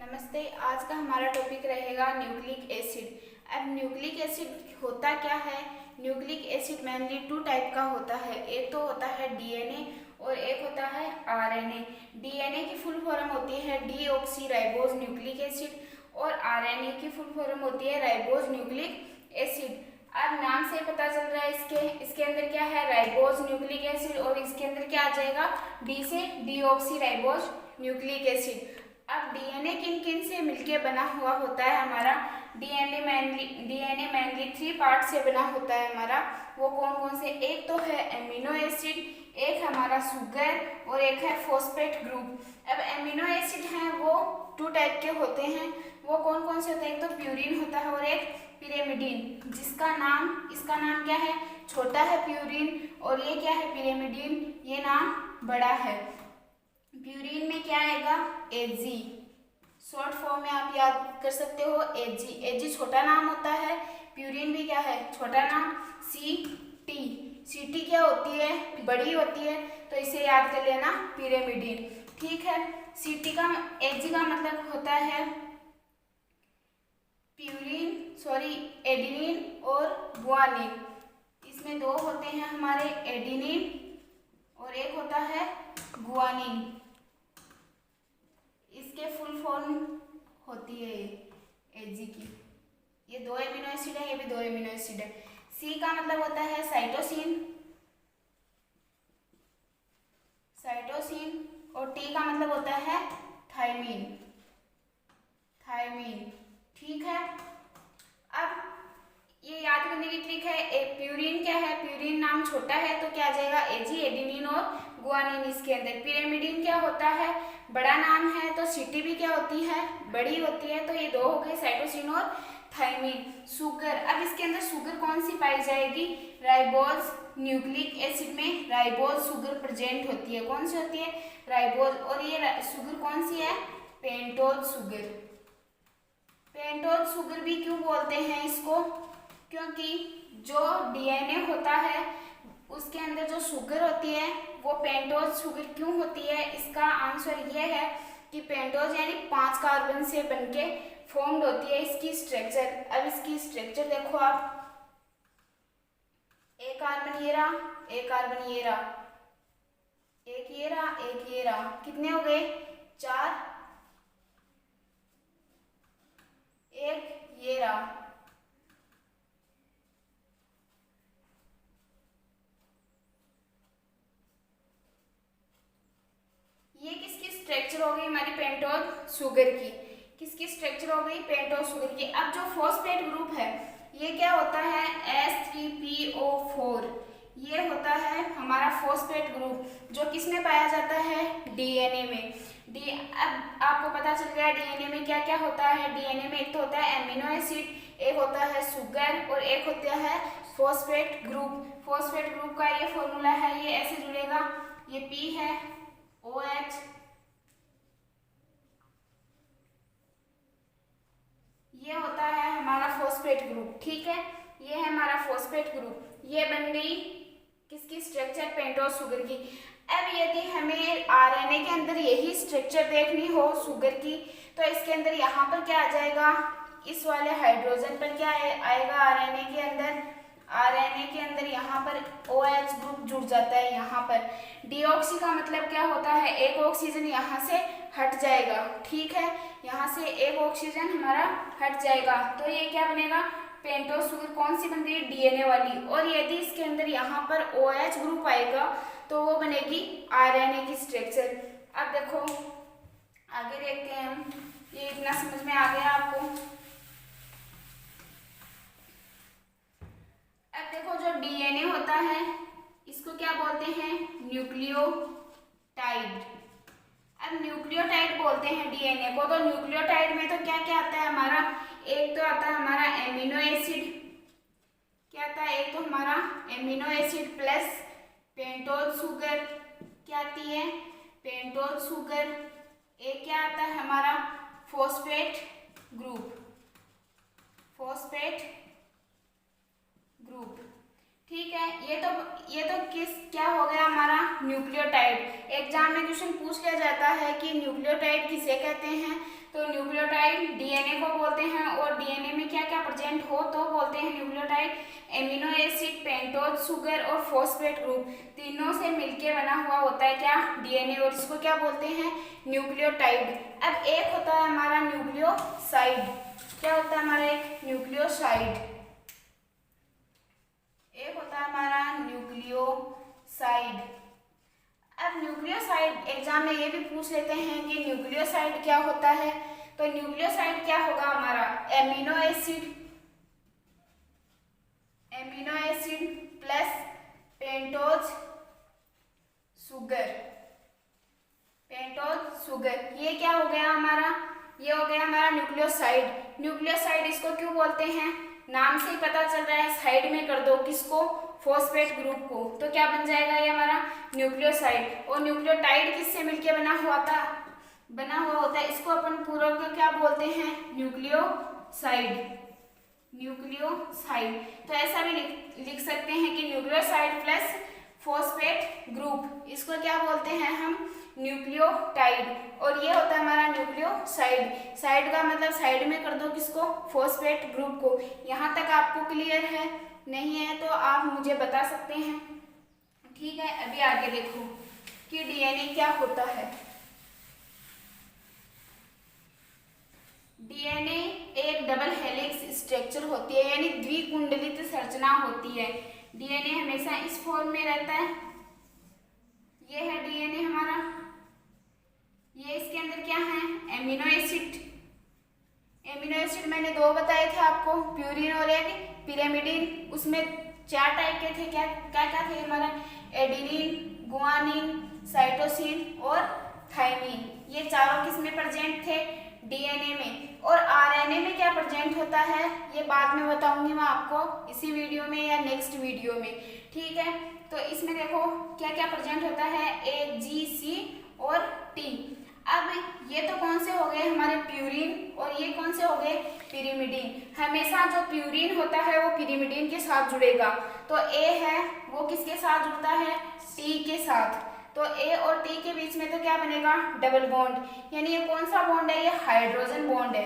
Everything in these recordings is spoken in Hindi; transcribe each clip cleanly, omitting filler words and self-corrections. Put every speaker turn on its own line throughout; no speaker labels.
नमस्ते। आज का हमारा टॉपिक रहेगा न्यूक्लिक एसिड। अब न्यूक्लिक एसिड होता क्या है? Nucleic acid mainly two type का होता है। एक तो होता है डीएनए और एक होता है आरएनए। डीएनए की फुल फॉर्म होती है डीऑक्सीराइबोज न्यूक्लिक एसिड और आरएनए की फुल फॉर्म होती है राइबोज न्यूक्लिक एसिड। अब नाम से पता चल रहा है इसके अंदर क्या है, राइबोज न्यूक्लिक एसिड, और इसके अंदर क्या आ जाएगा, डी से डीऑक्सीराइबोज न्यूक्लिक एसिड। अब डीएनए किन किन से मिलके बना हुआ होता है हमारा? डीएनए मेनली 3 पार्ट से बना होता है हमारा। वो कौन कौन से? एक तो है एमिनो एसिड, एक हमारा शुगर और एक है फॉस्फेट ग्रुप। अब एमिनो एसिड हैं वो 2 टाइप के होते हैं। वो कौन कौन से होते हैं? एक तो प्यूरिन होता है और एक पिरिमिडीन, इसका नाम क्या है? छोटा है प्यूरिन और ये क्या है, पिरिमिडीन, ये नाम बड़ा है। प्यूरिन में क्या आएगा? एजी। शॉर्ट फॉर्म में आप याद कर सकते हो एजी। एजी छोटा नाम होता है, प्यूरिन भी क्या है, छोटा नाम। सीटी क्या होती है? बड़ी होती है, तो इसे याद कर लेना, पिरिमिडीन। ठीक है। एजी का मतलब होता है एडिनिन और गुआनिन। इसमें 2 होते हैं हमारे, एडिनिन और एक होता है गुआनिन। इसके फुल फॉर्म होती है एजी की। ये 2 एमिनो एसिड है, ये भी 2 एमिनो एसिड है। सी का मतलब होता है साइटोसिन और टी का मतलब होता है थायमीन। ठीक है। अब ये याद करने की ट्रिक है, प्यूरिन क्या है? प्यूरिन नाम छोटा है तो क्या आ जाएगा, एजी, एडिनिन और गुआनिन इसके अंदर। पिरिमिडीन क्या होता है? बड़ा नाम है, तो सिटी भी क्या होती है, बड़ी होती है। तो ये 2 हो गए, साइटोसिन और थायमीन। शुगर, अब इसके अंदर शुगर कौन सी पाई जाएगी? राइबोज न्यूक्लिक एसिड में राइबोज शुगर प्रेजेंट होती है। कौन सी होती है? राइबोज। और ये शुगर कौन सी है? Pentose sugar. पेंटोज शुगर भी क्यों बोलते हैं इसको? क्योंकि जो डीएनए होता है उसके अंदर जो शुगर होती है वो पेंटोज शुगर क्यों होती है? इसका आंसर ये है कि पेंटोज यानी 5 कार्बन से बनके फॉर्म्ड होती है इसकी स्ट्रक्चर। अब इसकी स्ट्रक्चर देखो आप, एक कार्बन ये रहा, एक कार्बन ये रहा, एक ये रहा, एक ये रहा, कितने हो गए? 4, एक ये रहा। ये किसकी स्ट्रक्चर हो गई? हमारी पेंटोज शुगर की। किसकी स्ट्रक्चर हो गई? पेंटोज शुगर की। अब जो फॉस्फेट ग्रुप है ये क्या होता है? H3PO4। ये होता है हमारा फॉस्फेट ग्रुप, जो किसमें पाया जाता है? डीएनए में। अब आपको पता चल गया डीएनए में क्या क्या होता है। डीएनए में एक तो होता है एमिनो एसिड, एक होता है शुगर और एक होता है फॉस्फेट ग्रुप। फॉस्फेट ग्रुप का ये फॉर्मूला है, ये ऐसे जुड़ेगा, ये P है, OH, ये होता है हमारा फॉस्फेट ग्रुप। ठीक है, ये है हमारा फॉस्फेट ग्रुप। ये बन गई किसकी स्ट्रक्चर? पेंटोज शुगर की। अब यदि हमें आरएनए के अंदर यही स्ट्रक्चर देखनी हो शुगर की, तो इसके अंदर यहाँ पर क्या आ जाएगा? इस वाले हाइड्रोजन पर क्या आएगा? आरएनए के अंदर यहाँ पर OH ग्रुप जुड़ जाता है। यहाँ पर डीऑक्सी का मतलब क्या होता है? एक ऑक्सीजन यहाँ से हट जाएगा। ठीक है, यहाँ से एक ऑक्सीजन हमारा हट जाएगा, तो ये क्या बनेगा? Pentose sugar. कौन सी बन रही है? डीएनए वाली। और यदि इसके अंदर यहाँ पर OH ग्रुप आएगा तो वो बनेगी आरएनए की स्ट्रक्चर। अब देखो आगे देखते हैं हम, ये इतना समझ में आ गया आपको? अब देखो जो डीएनए होता है इसको क्या बोलते हैं? न्यूक्लियोटाइड। अब न्यूक्लियोटाइड बोलते हैं डीएनए को, तो न्यूक्लियोटाइड में तो क्या क्या आता है हमारा? एक तो आता है हमारा एमिनो एसिड। क्या आता है? एक तो हमारा amino acid plus pentose sugar. क्या आती है? Pentose sugar. एक क्या आता है हमारा? Phosphate group. ठीक है, ये तो क्या हो गया हमारा? न्यूक्लियोटाइड। एग्जाम में क्वेश्चन पूछ लिया जाता है कि न्यूक्लियोटाइड किसे कहते हैं, तो न्यूक्लियोटाइड डीएनए को बोलते हैं, और डीएनए में क्या क्या प्रेजेंट हो तो बोलते हैं nucleotide. Amino acid, pentose, sugar और फॉस्फेट ग्रुप तीनों से मिलके बना हुआ होता है क्या, डीएनए, और इसको क्या बोलते हैं, न्यूक्लियोटाइड। अब एक होता है हमारा न्यूक्लियोसाइड। क्या होता है हमारा एक न्यूक्लियोसाइड, एक होता है हमारा न्यूक्लियोसाइड। अब न्यूक्लियोसाइड एग्जाम में ये भी पूछ लेते हैं कि न्यूक्लियोसाइड क्या होता है, तो न्यूक्लियोसाइड क्या होगा हमारा, amino acid, amino acid plus pentose sugar, pentose sugar, ये क्या हो गया हमारा, ये हो गया हमारा न्यूक्लियोसाइड। न्यूक्लियोसाइड इसको क्यों बोलते हैं, नाम से ही पता चल रहा है, साइड में कर दो किसको, फॉस्फेट ग्रुप को, तो क्या बन जाएगा ये हमारा न्यूक्लियोसाइड। और न्यूक्लियोटाइड किससे मिलके बना हुआ होता है, इसको अपन पूरा को क्या बोलते हैं, न्यूक्लियोसाइड, न्यूक्लियोसाइड। तो ऐसा भी लिख सकते हैं कि न्यूक्लियोसाइड प्लस फॉस्फेट ग्रुप, इसको क्या बोलते हैं हम, न्यूक्लियोटाइड। और ये होता है हमारा न्यूक्लियोसाइड, साइड का मतलब साइड में कर दो किसको, फॉस्फेट ग्रुप को। यहाँ तक आपको क्लियर है, नहीं है तो आप मुझे बता सकते हैं, ठीक है। अभी आगे देखो कि डीएनए क्या होता है। डीएनए एक डबल हेलिक्स स्ट्रक्चर होती है, यानी द्विकुंडलित संरचना होती है। डीएनए हमेशा इस फॉर्म में रहता है, ये है डीएनए हमारा, ये इसके अंदर क्या है, एमिनो एसिड। एमिनो एसिड मैंने दो बताए थे आपको, प्यूरिन और एक पिरिमिडिन। उसमें 4 टाइप के थे, क्या क्या क्या थे हमारा, एडेनिन, गुआनिन, साइटोसिन और थाइमिन। ये चारों किस में प्रेजेंट थे, डीएनए में। और आरएनए में क्या प्रेजेंट होता है ये बाद में बताऊंगी मैं आपको, इसी वीडियो में या नेक्स्ट वीडियो में, ठीक है। तो इसमें देखो क्या क्या प्रेजेंट होता है, ए, जी, सी और टी। अब ये तो कौन से हो गए हमारे प्यूरिन, और ये कौन से हो गए पिरिमिडिन। हमेशा जो प्यूरिन होता है वो पिरिमिडिन के साथ जुड़ेगा, तो ए है वो किसके साथ जुड़ता है, टी के साथ। तो ए और टी के बीच में तो क्या बनेगा, डबल बॉन्ड, यानी ये कौन सा बॉन्ड है, ये हाइड्रोजन बॉन्ड है।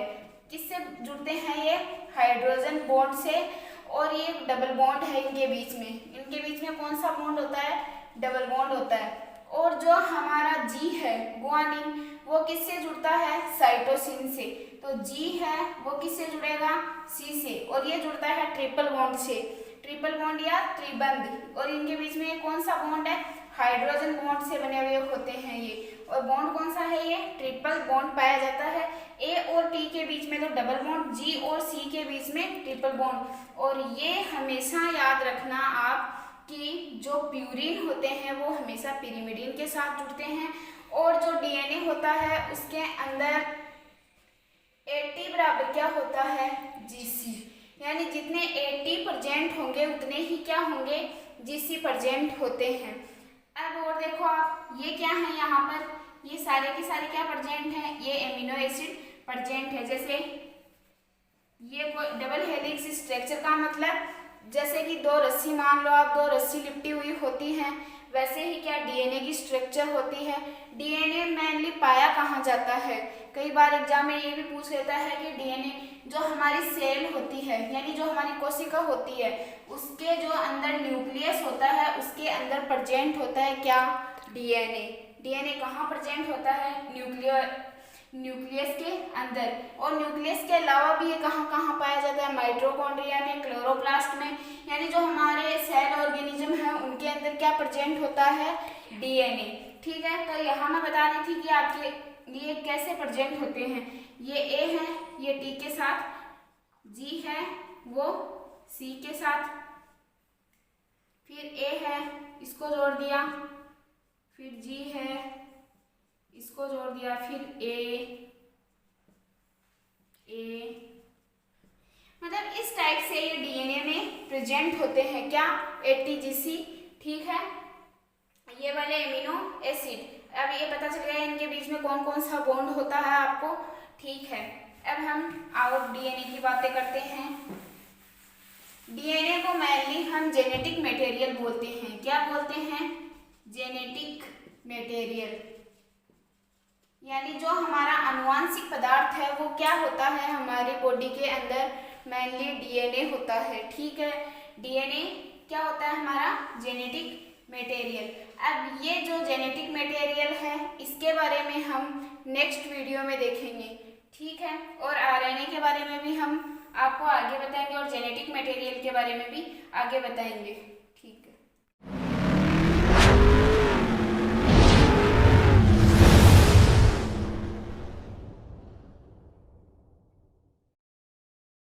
किससे जुड़ते हैं ये, हाइड्रोजन बॉन्ड से, और ये डबल बॉन्ड है इनके बीच में। इनके बीच में कौन सा बॉन्ड होता है, डबल बॉन्ड होता है। और जो हमारा जी है गुआनिन, वो किससे जुड़ता है, साइटोसिन से। तो जी है वो किससे जुड़ेगा, सी से, और ये जुड़ता है ट्रिपल बॉन्ड से, ट्रिपल बॉन्ड या त्रिबंध। और इनके बीच में कौन सा बॉन्ड है, हाइड्रोजन बॉन्ड से बने हुए होते हैं ये। और बॉन्ड कौन सा है, ये ट्रिपल बॉन्ड पाया जाता है। ए और टी के बीच में तो डबल बॉन्ड, जी और सी के बीच में ट्रिपल बॉन्ड। और ये हमेशा याद रखना आप कि जो प्यूरिन होते हैं वो हमेशा पिरिमिडिन के साथ जुड़ते हैं, और जो डीएनए होता है उसके अंदर 80 बराबर क्या होता है, जीसी, यानी जितने 80 प्रेजेंट होंगे उतने ही क्या होंगे, जीसी प्रेजेंट होते हैं। अब और देखो आप, ये क्या है यहाँ पर, ये सारे के सारे क्या प्रेजेंट हैं, ये एमिनो एसिड प्रेजेंट है। जैसे ये डबल हेलिक्स स्ट्रक्चर का मतलब, जैसे कि दो रस्सी, मान लो आप दो रस्सी लिपटी हुई होती हैं, वैसे ही क्या डीएनए की स्ट्रक्चर होती है। डीएनए मेनली पाया कहाँ जाता है, कई बार एग्जाम में ये भी पूछ लेता है कि डीएनए जो हमारी सेल होती है, यानी जो हमारी कोशिका होती है, उसके जो अंदर न्यूक्लियस होता है उसके अंदर प्रेजेंट होता है क्या, डीएनए। डीएनए कहाँ प्रेजेंट होता है, न्यूक्लियस के अंदर। और न्यूक्लियस के अलावा भी ये कहाँ कहाँ पाया जाता है, माइटोकॉन्ड्रिया में, क्लोरोप्लास्ट में, यानी जो हमारे सेल ऑर्गेनिज्म है उनके अंदर क्या प्रेजेंट होता है, डीएनए, ठीक है। तो यहाँ मैं बता रही थी कि आपके ये कैसे प्रेजेंट होते हैं, ये ए है, ये टी के साथ, जी है वो सी के साथ, फिर ए है इसको जोड़ दिया, फिर जी है इसको जोड़ दिया, फिर ए, मतलब इस टाइप से ये डीएनए में प्रेजेंट होते हैं क्या, एटीजीसी, ठीक है। ये वाले एमिनो एसिड, अब ये पता चल गया इनके बीच में कौन कौन सा बॉन्ड होता है आपको, ठीक है। अब हम और डीएनए की बातें करते हैं। डीएनए को मेनली हम जेनेटिक मटेरियल बोलते हैं, क्या बोलते हैं, जेनेटिक मटेरियल, यानी जो हमारा आनुवांशिक पदार्थ है वो क्या होता है हमारी बॉडी के अंदर, मेनली डीएनए होता है। ठीक है, डीएनए क्या होता है हमारा, जेनेटिक मटेरियल। अब ये जो जेनेटिक मटेरियल है इसके बारे में हम नेक्स्ट वीडियो में देखेंगे। ठीक है, और आरएनए के बारे में भी हम आपको आगे बताएंगे और जेनेटिक मटेरियल के बारे में भी आगे बताएंगे।